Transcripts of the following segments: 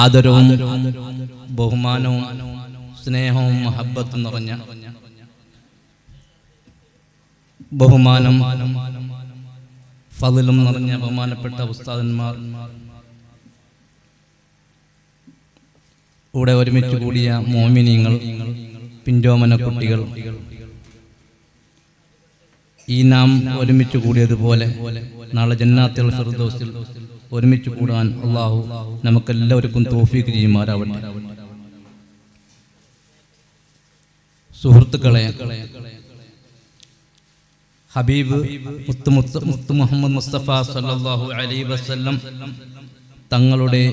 ആദരവും ബഹുമാനവും സ്നേഹവും മഹബ്ബത്തും നിറഞ്ഞ ബഹുമാനം ഫളിലും നിറഞ്ഞ ബഹുമാനപ്പെട്ട ഉസ്താദന്മാർ ഇവിടെ ഒരുമിച്ച് കൂടിയ മോമിനീങ്ങൾ, പിഞ്ചോമന കുട്ടികൾ, ഈ നാം ഒരുമിച്ച് കൂടിയതുപോലെ നാളെ ജന്നാത്തുൽ ഫിർദൗസിൽ ഒരുമിച്ച് കൂടാൻ അല്ലാഹു നമുക്കെല്ലാവർക്കും തൗഫീഖ് ചെയ്യുമാറാവട്ടെ. സുഹൃത്തുക്കളെ, ഹബീബ് മുത്ത് മുഹമ്മദ് മുസ്തഫ സല്ലല്ലാഹു അലൈഹി വസല്ലം തങ്ങളുടെ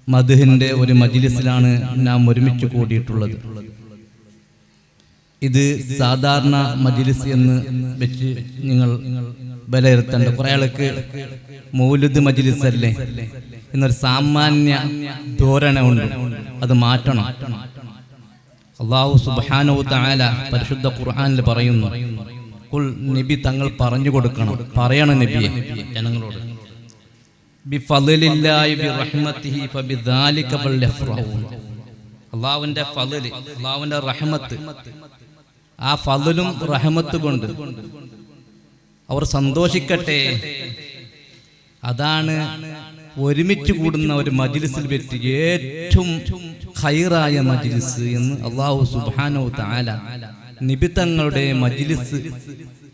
മദ്ഹിന്റെ ഒരു മജ്ലിസിലാണ് നാം ഒരുമിച്ച് കൂടിയിട്ടുള്ളത്. ഇത് സാധാരണ മജ്ലിസ് എന്ന് വെച്ച് നിങ്ങൾ വിലയിരുത്തേണ്ട. കുറെ ആൾക്ക് മൗലിദ് മജ്ലിസ് അല്ലേ എന്നൊരു സാമാന്യ ധോരണ ഉണ്ട്. അത് മാറ്റണം. അല്ലാഹു സുബ്ഹാനഹു തആല പരിശുദ്ധ ഖുർആനിൽ പറയുന്നു, ഖുൽ, നബി തങ്ങൾ പറഞ്ഞു കൊടുക്കണം, പറയണം നബിയെ ജനങ്ങളോട്, ബിഫളില്ലാഹി ബിറഹ്മതിഹി ഫബിദാലിക ഫൽയഫ്റഹൂ. അല്ലാഹുവിന്റെ ഫളൽ, അല്ലാഹുവിന്റെ റഹ്മത്ത്, ആ ഫളലും റഹ്മത്ത് കൊണ്ട് അവർ സന്തോഷിക്കട്ടെ. അതാണ് ഒരുമിച്ച് കൂടുന്ന ഒരു മജ്ലിസിൽ വെച്ച് ഏറ്റവും ഖൈറായ മജ്ലിസ് എന്ന് അല്ലാഹു സുബ്ഹാനഹു തആല നിബിതങ്ങളുടെ മജ്ലിസ്,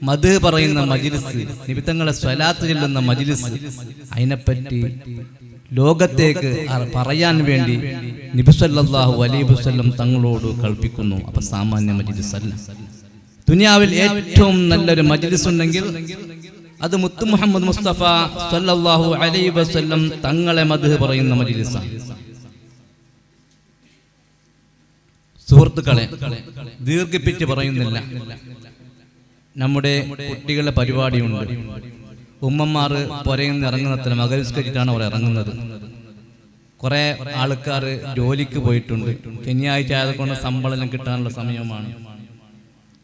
മദ്ഹ് പറയുന്ന മജ്ലിസ്, നിബിതങ്ങളെ സ്വലാത്ത് ചൊല്ലുന്ന മജ്ലിസ്, അതിനെപ്പറ്റി ലോകത്തേക്ക് പറയാൻ വേണ്ടി നബി സല്ലല്ലാഹു അലൈഹി വസല്ലം തങ്ങളോട് കൽപ്പിക്കുന്നു. അപ്പൊ സാമാന്യ മജ്ലിസ് അല്ല. ദുനിയാവിൽ ഏറ്റവും നല്ലൊരു മജ്ലിസ് ഉണ്ടെങ്കിൽ അത് മുത്ത് മുഹമ്മദ് മുസ്തഫ സല്ലല്ലാഹു അലൈഹി വസല്ലം തങ്ങളെ മദ്ഹ് പറയുന്ന മജ്ലിസാണ്. സുഹൃത്തുക്കളെ, ദീർഘിപ്പിച്ച് പറയുന്നില്ല. നമ്മുടെ കുട്ടികളുടെ പരിപാടിയുണ്ട്. ഉമ്മമാർ പുരയിന്ന് ഇറങ്ങുന്നത്ര മകരിസ്കരിച്ചിട്ടാണ് അവർ ഇറങ്ങുന്നത്. കുറെ ആൾക്കാർ ജോലിക്ക് പോയിട്ടുണ്ട്. ശനിയാഴ്ച ആയതുകൊണ്ട് ശമ്പളം കിട്ടാനുള്ള സമയമാണ്.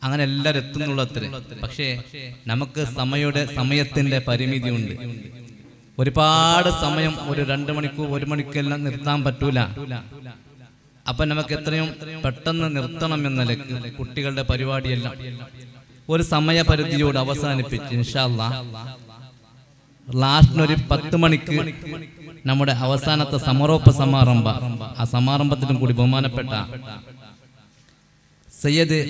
അങ്ങനെ എല്ലാവരും എത്തുന്നുള്ളത്ര. പക്ഷേ നമുക്ക് സമയത്തിന്റെ പരിമിതി ഉണ്ട്. ഒരുപാട് സമയം, ഒരു 2 മണിക്കൂർ 1 മണിക്കെല്ലാം നിർത്താൻ പറ്റൂല. അപ്പൊ നമുക്ക് എത്രയും പെട്ടെന്ന് നിർത്തണം എന്ന നിലക്ക് കുട്ടികളുടെ പരിപാടിയെല്ലാം ഒരു സമയപരിധിയോട് അവസാനിപ്പിച്ച് ഇൻഷാ അല്ലാഹ് ലാസ്റ്റിനൊരു 10 മണിക്ക് നമ്മുടെ അവസാനത്തെ സമാരംഭ, ആ സമാരംഭത്തിലും കൂടി ബഹുമാനപ്പെട്ട സയ്യിദ്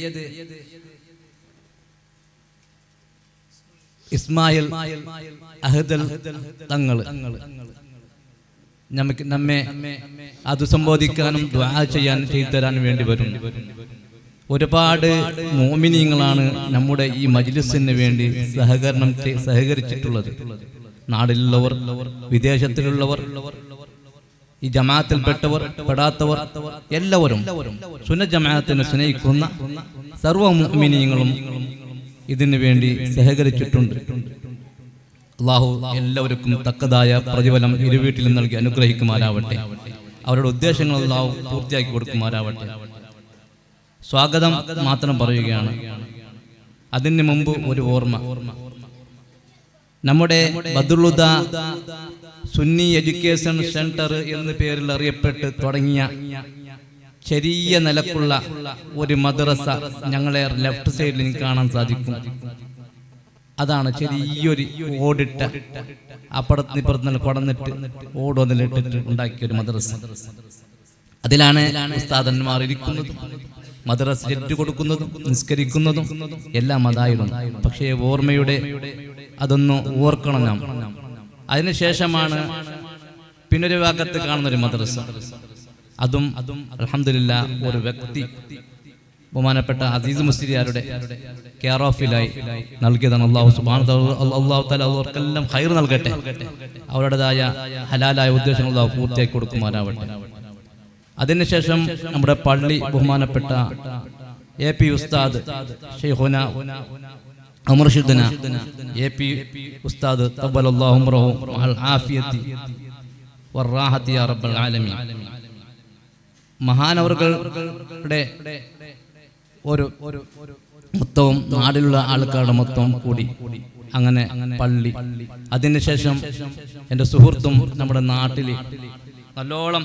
ഇസ്മായിൽ അഹ്ദൽ തങ്ങൾ നമ്മെ അത് സംബോധിക്കാനും ദുആ ചെയ്തു തരാൻ വേണ്ടി വരും. ഒരുപാട് മോമിനീങ്ങളാണ് നമ്മുടെ ഈ മജ്ലിസിന് വേണ്ടി സഹകരിച്ചിട്ടുള്ളത്. നാടിലുള്ളവർ, വിദേശത്തിലുള്ളവർ, ഈ ജമാഅത്തിൽപ്പെട്ടവർ, പെടാത്തവർ, എല്ലാവരും സുന്നത്ത് ജമാഅത്തിനെ സ്നേഹിക്കുന്ന സർവ്വ മുഅ്മിനീങ്ങളും ഇതിനു വേണ്ടി സഹകരിച്ചിട്ടുണ്ട്. അല്ലാഹു എല്ലാവർക്കും തക്കതായ പ്രതിഫലം ഇരുവീട്ടിലും നൽകി അനുഗ്രഹിക്കുമാറാവട്ടെ. അവരുടെ ഉദ്ദേശങ്ങൾ അല്ലാഹു പൂർത്തിയാക്കി കൊടുക്കുമാറാവട്ടെ. സ്വാഗതം മാത്രം പറയുകയാണ്. അതിന് മുമ്പ് ഒരു ഓർമ്മ. നമ്മുടെ ബദ്റുൽ സുന്നി എഡ്യൂക്കേഷൻ സെന്റർ എന്ന പേരിൽ അറിയപ്പെട്ട് തുടങ്ങിയ ചെറിയ നിലക്കുള്ള ഒരു മദ്രസ ഞങ്ങളെ ലെഫ്റ്റ് സൈഡിൽ എനിക്ക് കാണാൻ സാധിക്കും. അതാണ് ചെറിയൊരു ഓടിട്ട അപ്പുറത്ത് കൊടന്നിട്ട് ഓടൊന്നിലിട്ടിട്ട് ഉണ്ടാക്കിയ ഒരു മദ്രസ. അതിലാണ് ഉസ്താദന്മാർ ഇരിക്കുന്നതും മദ്രസ ചെറ്റു കൊടുക്കുന്നതും നിസ്കരിക്കുന്നതും എല്ലാം അതായിരുന്നു. പക്ഷേ ഓർമ്മയുടെ അതൊന്ന് ഓർക്കണം നാം. അതിനുശേഷമാണ് പിന്നൊരു ഭാഗത്ത് കാണുന്നൊരു മദ്രസ. അതും അൽഹംദുലില്ലാഹ് ഒരു വ്യക്തി ബഹുമാനപ്പെട്ട അസീസ് മുസ്ലിയാരുടെ കെയർ ഓഫിലായി നൽകിയതാണ്. അല്ലാഹു സുബ്ഹാനഹു തആല അവർക്കെല്ലാം ഖൈർ നൽകട്ടെ. അവരുടേതായ ഹലാലായ ഉദ്ദേശങ്ങൾ അല്ലാഹു പൂർത്തിയാക്കി കൊടുക്കുമാറാവട്ടെ. അതിനുശേഷം നമ്മുടെ പള്ളി ബഹുമാനപ്പെട്ട AP ഉസ്താദ് ശൈഖുന അമർഷിദ്ന AP ഉസ്താദ് തബ്ബലല്ലാഹു ഉംറഹു മഅൽ ആഫിയത്തി വറാഹത്തി യാ റബ്ബൽ ആലമീൻ. മഹാനവറുകളുടെ ഒരു മൊത്തവും നാടിലുള്ള ആൾക്കാരുടെ മൊത്തം കൂടി അങ്ങനെ പള്ളി. അതിനുശേഷം എൻ്റെ സുഹൃത്തും നമ്മുടെ നാട്ടിൽ നല്ലോളം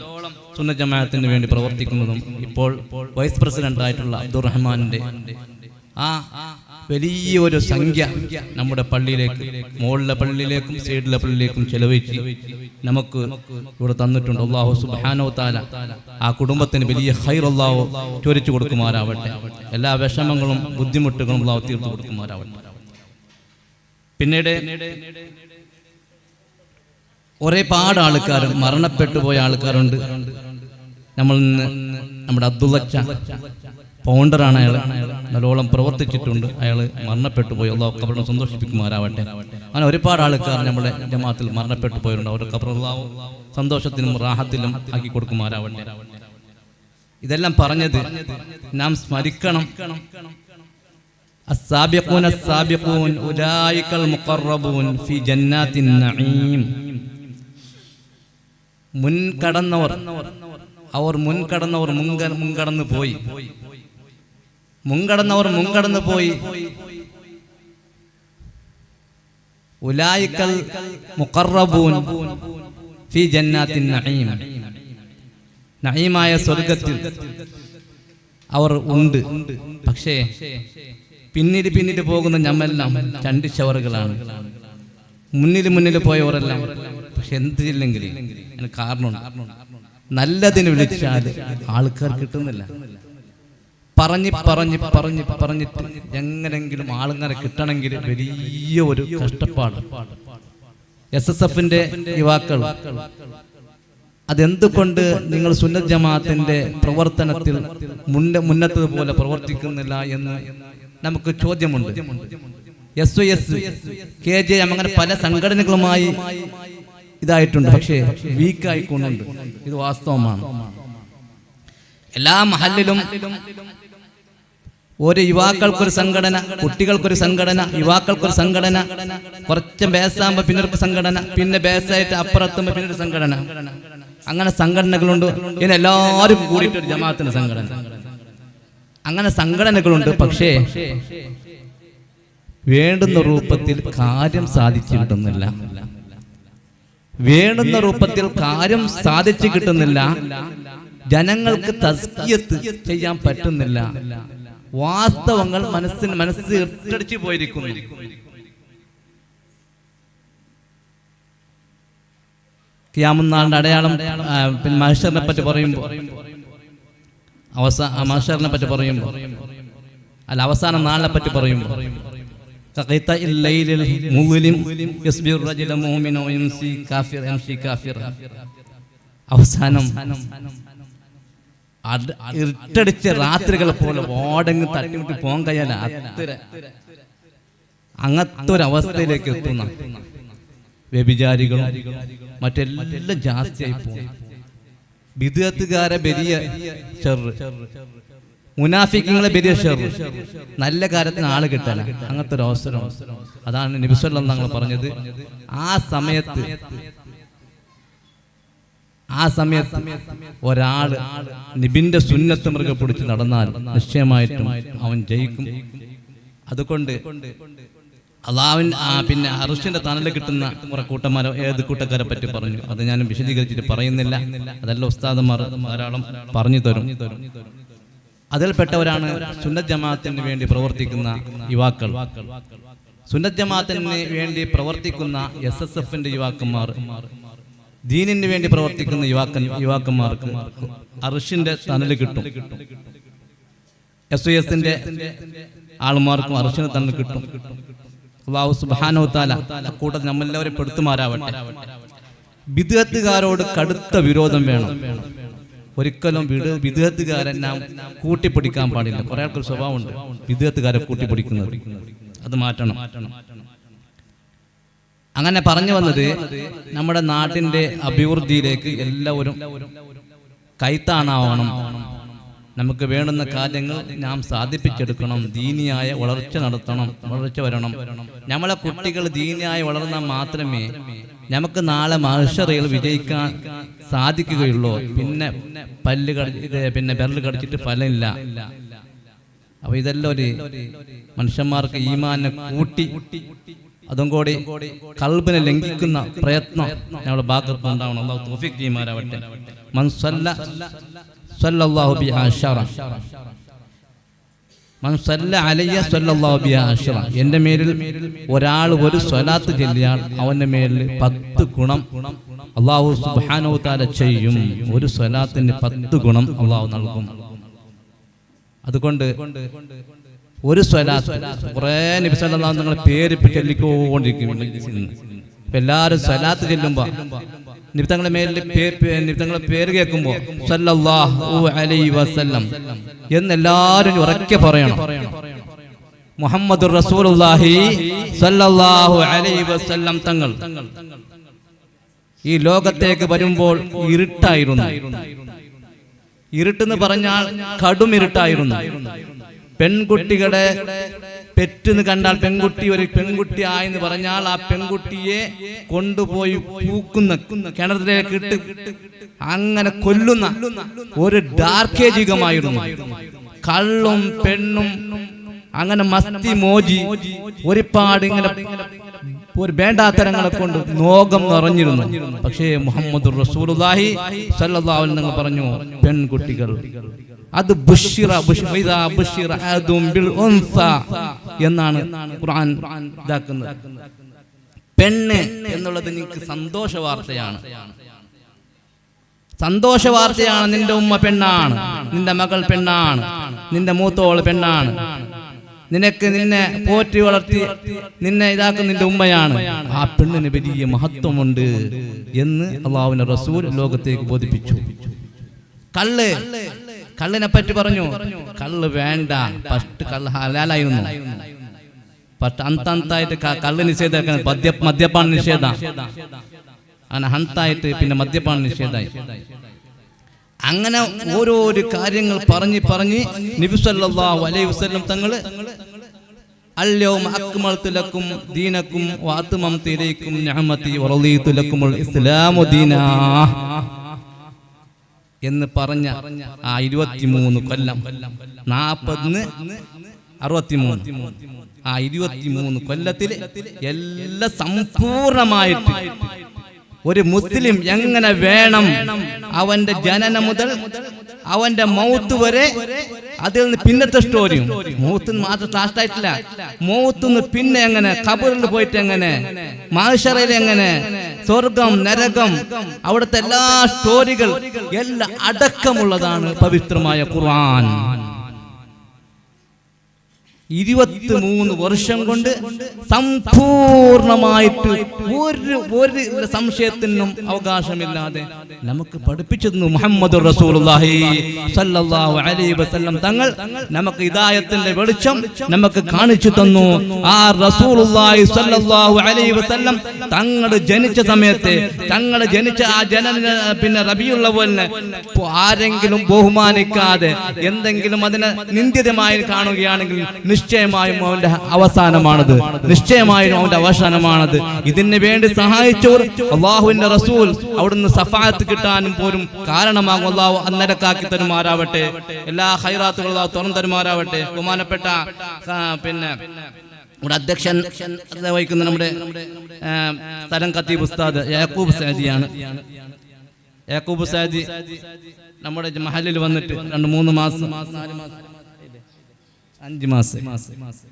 സുന്നത്ത് ജമാഅത്തിന് വേണ്ടി പ്രവർത്തിക്കുന്നതും ഇപ്പോൾ വൈസ് പ്രസിഡന്റ് ആയിട്ടുള്ള അബ്ദുറഹ്മാന്റെ ആ വലിയൊരു സംഖ്യ നമ്മുടെ പള്ളിയിലേക്ക്, മുകളിലെ പള്ളിയിലേക്കും സൈഡിലെ പള്ളിയിലേക്കും ചെലവഴിച്ച് നമുക്ക് ഇവിടെ തന്നിട്ടുണ്ട്. അല്ലാഹു സുബ്ഹാനഹു വ തആല ആ കുടുംബത്തിന് വലിയ ഖൈർ അല്ലാഹു ചൊരിച്ചു കൊടുക്കുമാറാവട്ടെ. എല്ലാ വിഷമങ്ങളും ബുദ്ധിമുട്ടുകളും അല്ലാഹു തീർത്തു കൊടുക്കുമാറാവട്ടെ. പിന്നീട് ഒരുപാട് ആൾക്കാർ മരണപ്പെട്ടു പോയ ആൾക്കാരുണ്ട്. നമ്മുടെ അബ്ദുള്ളച്ച ഫൗണ്ടറാണ്. അയാൾ നല്ലോളം പ്രവർത്തിച്ചിട്ടുണ്ട്. അയാൾ മരണപ്പെട്ടു പോയി. അല്ലാഹു ഖബറിനെ സന്തോഷിപ്പിക്കുമാറാവട്ടെ. അങ്ങനെ ഒരുപാട് ആൾക്കാർ നമ്മുടെ ജമാഅത്തിൽ മരണപ്പെട്ടു പോയിട്ടുണ്ട്. അവരുടെ ഖബർ അല്ലാഹു സന്തോഷത്തിനും റാഹത്തിലും ആക്കി കൊടുക്കുമാറാവട്ടെ. ഇതെല്ലാം പറഞ്ഞത് നാം സ്മരിക്കണം. അസ്സാബിഖൂന അസ്സാബിഖൂൻ ഉലൈകൽ മുഖറബൂൻ ഫി ജന്നാത്തിൻ നഈം. മുൻകടന്നവർ മുൻകടന്നു പോയി. ഉലൈകൽ മുഖറബൂൻ ഫി ജന്നാത്തിൻ നഈം. നഈമായ സ്വർഗ്ഗത്തിൽ അവർ ഉണ്ട്. പക്ഷേ പിന്നീട് പോകുന്ന ഞമ്മെല്ലാം ചണ്ടിച്ചവറുകളാണ്. മുന്നിൽ പോയവരെല്ലാം പക്ഷെ എന്തില്ലെങ്കിൽ അതിന് കാരണമുണ്ട്. നല്ലതിന് വിളിച്ചാൽ ആൾക്കാർ കിട്ടുന്നില്ല. പറഞ്ഞിട്ട് എങ്ങനെങ്കിലും ആളുകളെ കിട്ടണമെങ്കിൽ വലിയ ഒരു കഷ്ടപ്പാട്. SSFന്റെ യുവാക്കൾ അതെന്തുകൊണ്ട് നിങ്ങൾ സുന്നത്ത് ജമാഅത്തിന്റെ പ്രവർത്തനത്തിൽ മുന്നത്തതുപോലെ പ്രവർത്തിക്കുന്നില്ല എന്ന് നമുക്ക് ചോദ്യമുണ്ട്. SOS, KJM അങ്ങനെ പല സംഘടനകളുമായി ഇതായിട്ടുണ്ട്. പക്ഷേ വീക്കായിക്കൊണ്ടുണ്ട്. ഇത് വാസ്തവമാണ്. എല്ലാ മഹല്ലിലും ഒരു യുവാക്കൾക്കൊരു സംഘടന, കുട്ടികൾക്കൊരു സംഘടന, യുവാക്കൾക്കൊരു സംഘടന, കുറച്ച് ബേസാകുമ്പോൾ പിന്നൊരു സംഘടന, പിന്നെ ബേസായിട്ട് അപ്പുറത്തുമ്പോൾ പിന്നൊരു സംഘടന. അങ്ങനെ സംഘടനകളുണ്ട്. ഇനി എല്ലാവരും കൂടിയിട്ടൊരു ജമാഅത്തിന്റെ സംഘടന. അങ്ങനെ സംഘടനകളുണ്ട്. പക്ഷേ വേണ്ടുന്ന രൂപത്തിൽ കാര്യം സാധിച്ചു കിട്ടുന്നില്ല. ജനങ്ങൾക്ക് തസ്കിയത്ത് ചെയ്യാൻ പറ്റുന്നില്ല. വാസ്തവങ്ങൾ മനസ്സ് ഇട്ടടിച്ചു പോയിരിക്കുന്നു. ഖിയാമത്ത് അടയാളം മഹ്ശറിനെ പറ്റി പറയുമ്പോൾ അവസാന നാളിനെ പറ്റി പറയുമ്പോൾ അവസാനം ഇട്ടടിച്ച രാത്രികളെ പോലെ ഓടങ്ങ് തട്ടിവിട്ട് പോകാൻ കഴിയാല. അങ്ങനത്തെ ഒരു അവസ്ഥയിലേക്ക് എത്തുന്ന വ്യഭിചാരികളും മറ്റെല്ലാം ജാസ്തിയായി പോകും. ബിദ്അത്തുകാരെ വലിയ ഷർറ്, മുനാഫിക്കുകളെ വലിയ ഷർറ്, നല്ല കാര്യത്തിന് ആള് കിട്ടാൻ അങ്ങനത്തെ ഒരു അവസരം. അതാണ് നബി സല്ലല്ലാഹു അലൈഹി വസല്ലം പറഞ്ഞത്. ആ സമയത്ത് ഒരാള് നബിന്റെ സുന്നത്ത് മുറുകെ പിടിച്ച് നടന്നാൽ നിശ്ചയമായിട്ടും അവൻ ജയിക്കും. അതുകൊണ്ട് അള്ളാഹുവിൻ പിന്നെ അർശിന്റെ തണല് കിട്ടുന്ന കുറെ കൂട്ടന്മാരോ ഏത് കൂട്ടക്കാരെ പറ്റി പറഞ്ഞു. അത് ഞാൻ വിശദീകരിച്ചിട്ട് പറയുന്നില്ല. അതെല്ലാം ഉസ്താദന്മാർ ധാരാളം പറഞ്ഞു തരും. അതിൽപ്പെട്ടവരാണ് സുന്നത്ത് ജമാഅത്തിന് വേണ്ടി പ്രവർത്തിക്കുന്ന യുവാക്കൾ. സുന്നത്ത് ജമാഅത്തിന് വേണ്ടി പ്രവർത്തിക്കുന്ന SSFന്റെ യുവാക്കന്മാർ, ദീനിന് വേണ്ടി പ്രവർത്തിക്കുന്ന യുവാക്കന്മാർക്ക് അർശിന്റെ തണല് കിട്ടും. SOSന്റെ ആൾമാർക്കും അർശിന്റെ തണല് കിട്ടും. അല്ലാഹു സുബ്ഹാനഹു വ തആല കൂട്ടത്തിൽ നമ്മളെല്ലാവരും പെടുത്തുമാറാവട്ടെ. ബിദ്അത്തുകാരോട് കടുത്ത വിരോധം വേണം. ഒരിക്കലും ബിദ്അത്തുകാരെ നാം കൂട്ടിപ്പിടിക്കാൻ പാടില്ല. കുറെ ആൾക്കൊരു സ്വഭാവമുണ്ട് ബിദ്അത്തുകാരെ കൂട്ടിപ്പിടിക്കുന്നത്. അത് മാറ്റണം. അങ്ങനെ പറഞ്ഞു വന്നത് നമ്മുടെ നാട്ടിന്റെ അഭിവൃദ്ധിയിലേക്ക് എല്ലാവരും കൈത്താണാവണം. നമുക്ക് വേണ്ടുന്ന കാര്യങ്ങൾ നാം സാധിപ്പിച്ചെടുക്കണം. ദീനിയായ വളർച്ച വരണം. നമ്മളെ കുട്ടികൾ ദീനിയായി വളർന്നാൽ മാത്രമേ നമുക്ക് നാളെ മഹ്ശറിൽ വിജയിക്കാൻ സാധിക്കുകയുള്ളൂ. പിന്നെ വിരൽ കടിച്ചിട്ട് ഫലമില്ല. അപ്പൊ ഇതെല്ലാം ഒരു മനുഷ്യന്മാർക്ക് ഈമാനെ കൂട്ടി അതും കൂടി ഖൽബിനെ ലംഘിക്കുന്ന പ്രയത്നം ഞങ്ങളുടെ ഭാഗത്ത് ഉണ്ടാവണം. അല്ലാഹു തൗഫീഖ് ചെയ്യുമാറാവട്ടെ. മൻ സല്ലല്ലാഹു ബിഹി അശറ മൻ സല്ല അലയ്യ സല്ലല്ലാഹു ബിഹി അശറ. എൻ്റെ മേലിൽ ഒരാൾ ഒരു സ്വലാത്ത് ചൊല്ലിയാൽ അവൻ്റെ മേലിൽ 10 ഗുണം അല്ലാഹു സുബ്ഹാനഹു തആല ചെയ്യും. ഒരു സ്വലാത്തിന് 10 ഗുണം അല്ലാഹു നൽകും. അതുകൊണ്ട് ഒരു സ്വലാത്ത് കുറേ നബി സല്ലല്ലാഹു അലൈഹി വസല്ലം പേര് ചൊല്ലിക്കൊണ്ടിരിക്കും. എല്ലാവരും സ്വലാത്ത് ചെല്ലുമ്പോൾ നിബിതങ്ങളുടെ മേലിൽ നിബിതങ്ങളുടെ പേര് കേൾക്കുമ്പോൾ സല്ലല്ലാഹു അലൈഹി വസല്ലം എന്നെല്ലാവരും ഉറക്കെ പറയണം. മുഹമ്മദുർ റസൂലുള്ളാഹി സല്ലല്ലാഹു അലൈഹി വസല്ലം തങ്ങൾ ഈ ലോകത്തേക്ക് വരുമ്പോൾ ഇരുട്ടായിരുന്നു. ഇരുട്ടെന്ന് പറഞ്ഞാൽ കടുമിരുട്ടായിരുന്നു. പെൺകുട്ടികളെ പെറ്റെന്ന് കണ്ടാൽ പെൺകുട്ടി ഒരു പെൺകുട്ടി ആയെന്ന് പറഞ്ഞാൽ ആ പെൺകുട്ടിയെ കൊണ്ടുപോയി പൂക്കുന്ന കിണറിലേക്ക് ഇട്ട് അങ്ങനെ കൊല്ലുന്ന ഒരു ഡാർക്കേജ് യുഗമായിരുന്നു. കള്ളും പെണ്ണും അങ്ങനെ മസ്തി മോജി ഒരുപാട് ഇങ്ങനെ ഒരു വേണ്ടാത്തരങ്ങളെ കൊണ്ട് ലോകം നിറഞ്ഞിരുന്നു. പക്ഷേ മുഹമ്മദുർ റസൂലുള്ളാഹി സ്വല്ലല്ലാഹു അലൈഹി വസല്ലം പറഞ്ഞു, പെൺകുട്ടികൾ അത് എന്നാണ് ഖുർആൻ ഇതാക്കുന്നത്. പെണ്ണ് എന്നുള്ളത് നിങ്ങൾക്ക് സന്തോഷ വാർത്തയാണ്. സന്തോഷ വാർത്തയാണ്. നിന്റെ ഉമ്മ പെണ്ണാണ്, നിന്റെ മകൾ പെണ്ണാണ്, നിന്റെ മൂത്തോള് പെണ്ണാണ്, നിന്നെ പോറ്റി വളർത്തി നിന്നെ ഇതാക്കുന്ന നിന്റെ ഉമ്മയാണ്. ആ പെണ്ണിന് വലിയ മഹത്വമുണ്ട് എന്ന് അല്ലാഹുവിന്റെ റസൂൽ ലോകത്തേക്ക് ബോധിപ്പിച്ചു. കള്ളിനെ പറ്റി പറഞ്ഞു, കള്ള് വേണ്ട. ഫസ്റ്റ് കള്ള് ഹലാലായിരുന്നു. ഫസ്റ്റ് അന്തായിട്ട് കള്ള് നിഷേധം, മദ്യപാന നിഷേധം, അങ്ങനെ ഹന്തായിട്ട് പിന്നെ മദ്യപാന നിഷേധമായി. അങ്ങനെ ഓരോരോ കാര്യങ്ങൾ പറഞ്ഞ് നബി സല്ലല്ലാഹു അലൈഹി വസല്ലം തങ്ങൾ അൽയൗമ അക്മൽതു ലക്കും ദീനക്കും വഅത്മംതു ഇലൈക്കും നിഅമതി വറളീതു ലക്കുമുൽ ഇസ്ലാമു ദീനാ എന്ന് പറഞ്ഞ ആ 23 കൊല്ലം 40 63 ആ 23 കൊല്ലത്തിൽ എല്ലാം സമ്പൂർണമായിട്ട് ഒരു മുസ്ലിം എങ്ങനെ വേണം, അവന്റെ ജനനം മുതൽ അവന്റെ മൗത്ത് വരെ, അതിൽ നിന്ന് പിന്നത്തെ സ്റ്റോറിയും. മൗത്ത് മാത്രം ലാസ്റ്റായിട്ടില്ല, മൗത്തുനിന്ന് പിന്നെ എങ്ങനെ, ഖബറിൽ പോയിട്ട് എങ്ങനെ, മഹ്ശറയിൽ എങ്ങനെ, സ്വർഗം നരകം, അവിടുത്തെ എല്ലാ സ്റ്റോറികൾ എല്ലാം അടക്കമുള്ളതാണ് പവിത്രമായ ഖുർആൻ. 23 വർഷം കൊണ്ട് സമ്പൂർണമായിട്ട് ഒരു സംശയത്തിനും അവകാശമില്ലാതെ നമുക്ക് പഠിപ്പിച്ചു തന്നു മുഹമ്മദുർ റസൂലുള്ളാഹി സ്വല്ലല്ലാഹു അലൈഹി വസല്ലം തങ്ങൾ. നമുക്ക് ഹിദായത്തിന്റെ വെളിച്ചം നമുക്ക് കാണിച്ചു തന്നു. ആ റസൂലുള്ളാഹി സ്വല്ലല്ലാഹു അലൈഹി വസല്ലം തങ്ങൾ ജനിച്ച സമയത്ത്, തങ്ങൾ ജനിച്ച ആ പിന്നെ റബീഉൽ അവ്വലിനെ ആരെങ്കിലും ബഹുമാനിക്കാതെ എന്തെങ്കിലും അതിനെ നിന്ദ്യമായി കാണുകയാണെങ്കിൽ നിശ്ചയമായും അവന്റെ അവസാനമാണത്, നിശ്ചയമായും അവന്റെ അവസാനമാണത്. ഇതിന് വേണ്ടി സഹായിച്ചവർ അല്ലാഹുവിന്റെ റസൂൽ അവിടുന്ന് സഫാഅത്ത് കിട്ടാനും പോലും കാരണമാകും. അല്ലാഹു അന്നരക്കാക്കി തരുമാറാവട്ടെ. എല്ലാ ഖൈറാത്തുകളും അല്ലാഹു തുറന്നു തരുമാറാവട്ടെ. ബഹുമാനപ്പെട്ട പിന്നെ നമ്മുടെ അധ്യക്ഷൻ വഹിക്കുന്ന നമ്മുടെ സ്ഥലം ഖത്തീബ് ഉസ്താദ് യാക്കൂബ് സഅദിയാണ്. യാക്കൂബ് സഅദി നമ്മുടെ മഹലിൽ വന്നിട്ട് 2-3 മാസം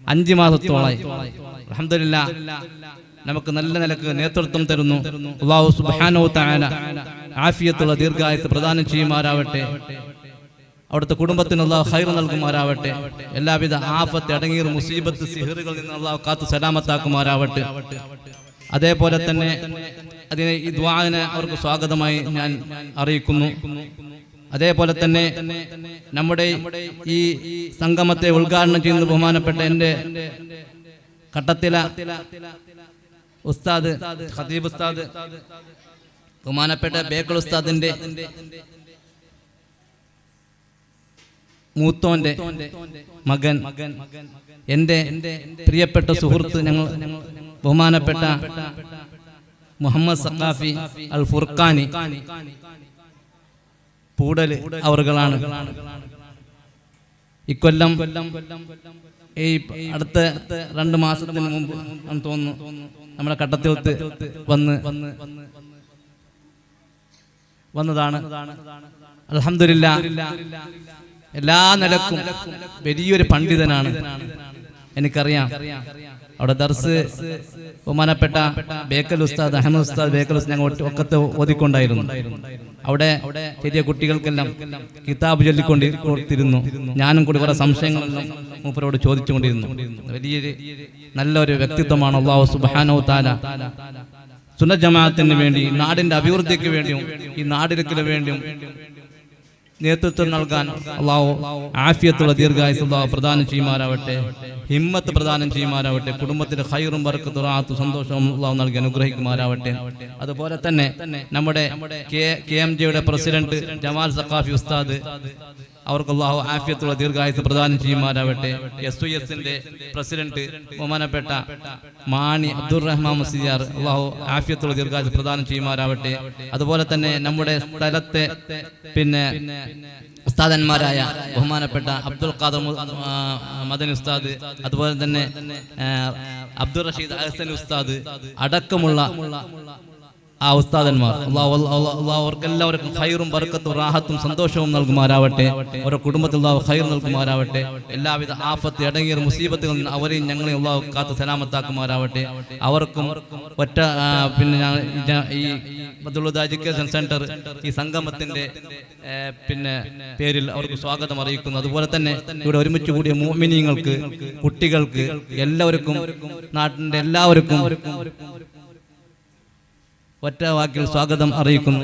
5 മാസത്തോളായി. അൽഹംദുലില്ലാഹ് നമുക്ക് നല്ല നിലക്ക് നേതൃത്വം തരുന്നു. അല്ലാഹു സുബ്ഹാനഹു തആല ആഫിയത്തുള്ള ദീർഘായുസ്സ് പ്രദാനം ചെയ്യുമാറാവട്ടെ. അവിടുത്തെ കുടുംബത്തിന് അല്ലാഹു ഖൈർ നൽകുമാറാവട്ടെ. എല്ലാവിധ ആഫത്ത്, അടങ്ങീർ, മുസീബത്ത്, സിഹറുകളിൽ നിന്ന് അല്ലാഹു കാത്തു സലാമത്താക്കുമാറാവട്ടെ. അതേപോലെ തന്നെ അതിനെ ഈ ദുആനെ അവർക്ക് സ്വാഗതമായി ഞാൻ അറിയിക്കുന്നു. അതേപോലെ തന്നെ നമ്മുടെ ഈ സംഗമത്തെ ഉദ്ഘാടനം ചെയ്യുന്ന ബഹുമാനപ്പെട്ട എൻ്റെ കട്ടത്തില ഉസ്താദ് ഖതീബ് ഉസ്താദ്, ബഹുമാനപ്പെട്ട ബേക്കൽ ഉസ്താദിന്റെ മൂത്തോന്റെ മകൻ, എൻ്റെ പ്രിയപ്പെട്ട സുഹൃത്ത്, ഞങ്ങൾ ബഹുമാനപ്പെട്ട മുഹമ്മദ് സഖാഫി അൽ ഫുർഖാനി പൂടൽ അവർകളാണ്. ഇക്കൊല്ലം ഈ അടുത്ത 2 മാസത്തിന് മുമ്പ് എന്ന് തോന്നുന്നു നമ്മുടെ കട്ടത്തിലത്ത് വന്നതാണ്. അൽഹംദുലില്ലാഹ് എല്ലാ നിലക്കും വലിയൊരു പണ്ഡിതനാണ്. എനിക്കറിയാം. അവിടെ ദർസ് ബഹുമാനപ്പെട്ട ബേക്കൽ ഉസ്താദ് അഹമ്മദ് ഉസ്താദ് ബേക്കൽ ഉസ്താദ് ഞങ്ങൾ ഒക്കത്ത് ഓതിക്കൊണ്ടായിരുന്നു. അവിടെ ചെറിയ കുട്ടികൾക്കെല്ലാം കിതാബ് ചൊല്ലിക്കൊണ്ടിരുന്നു. ഞാനും കൂടി കുറെ സംശയങ്ങളെല്ലാം മൂപ്പരോട് ചോദിച്ചുകൊണ്ടിരുന്നു. വലിയൊരു നല്ലൊരു വ്യക്തിത്വമാണ്. അല്ലാഹു സുബ്ഹാനഹു തആല സുന്നത്ത് ജമാഅത്തിന് വേണ്ടി, നാടിന്റെ അഭിവൃദ്ധിക്ക് വേണ്ടിയും ഈ നാടിന് വേണ്ടിയും നേതൃത്വം നൽകാൻ അല്ലാഹു ആഫിയത്തുള്ള ദീർഘായുസ്സ് അല്ലാഹു പ്രദാനം ചെയ്യുമാറാവട്ടെ, ഹിമ്മത്ത് പ്രദാനം ചെയ്യുമാറാവട്ടെ, കുടുംബത്തിന് ഖൈറും ബറക്കത്തും റാഹത്തും സന്തോഷവും അല്ലാഹു നൽകി അനുഗ്രഹിക്കുമാറാവട്ടെ. അതുപോലെ തന്നെ നമ്മുടെ KMJ പ്രസിഡന്റ് ജമാൽ സഖാഫി ഉസ്താദ്, അവർക്ക് അല്ലാഹു ആഫിയത്തുള്ള ദീർഘായുസ്സ് പ്രദാനം ചെയ്യുമാറാവട്ടെ. SYSന്റെ പ്രസിഡന്റ് ബഹുമാനപ്പെട്ട മാണി അബ്ദുറഹ്മാൻ മുസ്ലിയാർ, അല്ലാഹു ആഫിയത്തുള്ള ദീർഘായുസ്സ് പ്രദാനം ചെയ്യുമാറാവട്ടെ. അതുപോലെ തന്നെ നമ്മുടെ സ്ഥലത്തെ ഉസ്താദന്മാരായ ബഹുമാനപ്പെട്ട അബ്ദുൽ ഖാദർ മദനി ഉസ്താദ്, അതുപോലെ തന്നെ അബ്ദുൾ റഷീദ് അഹ്സൻ ഉസ്താദ് അടക്കമുള്ള ആ ഉസ്താദന്മാർ, അവർക്കെല്ലാവർക്കും ഖൈറും ബർക്കത്തും റാഹത്തും സന്തോഷവും നൽകുമാറാവട്ടെ. അവരുടെ കുടുംബത്തിൽ അല്ലാഹു ഖൈർ നൽകുമാറാവട്ടെ. എല്ലാവിധ ആഫത്ത് അടങ്ങിയ മുസീബത്തുകളിൽ നിന്ന് അവരെയും ഞങ്ങളെയും അല്ലാഹു കാത്ത് സലാമത്താക്കുമാറാവട്ടെ. അവർക്കും ഈ ബദലുദ എഡ്യൂക്കേഷൻ സെന്റർ ഈ സംഗമത്തിന്റെ പേരിൽ അവർക്ക് സ്വാഗതം അറിയിക്കുന്നു. അതുപോലെ തന്നെ ഇവിടെ ഒരുമിച്ച് കൂടിയ മുഅ്മിനീങ്ങൾക്ക്, കുട്ടികൾക്ക്, എല്ലാവർക്കും, നാട്ടിന്റെ എല്ലാവർക്കും ഒറ്റ വാക്കിൽ സ്വാഗതം അറിയിക്കുന്നു.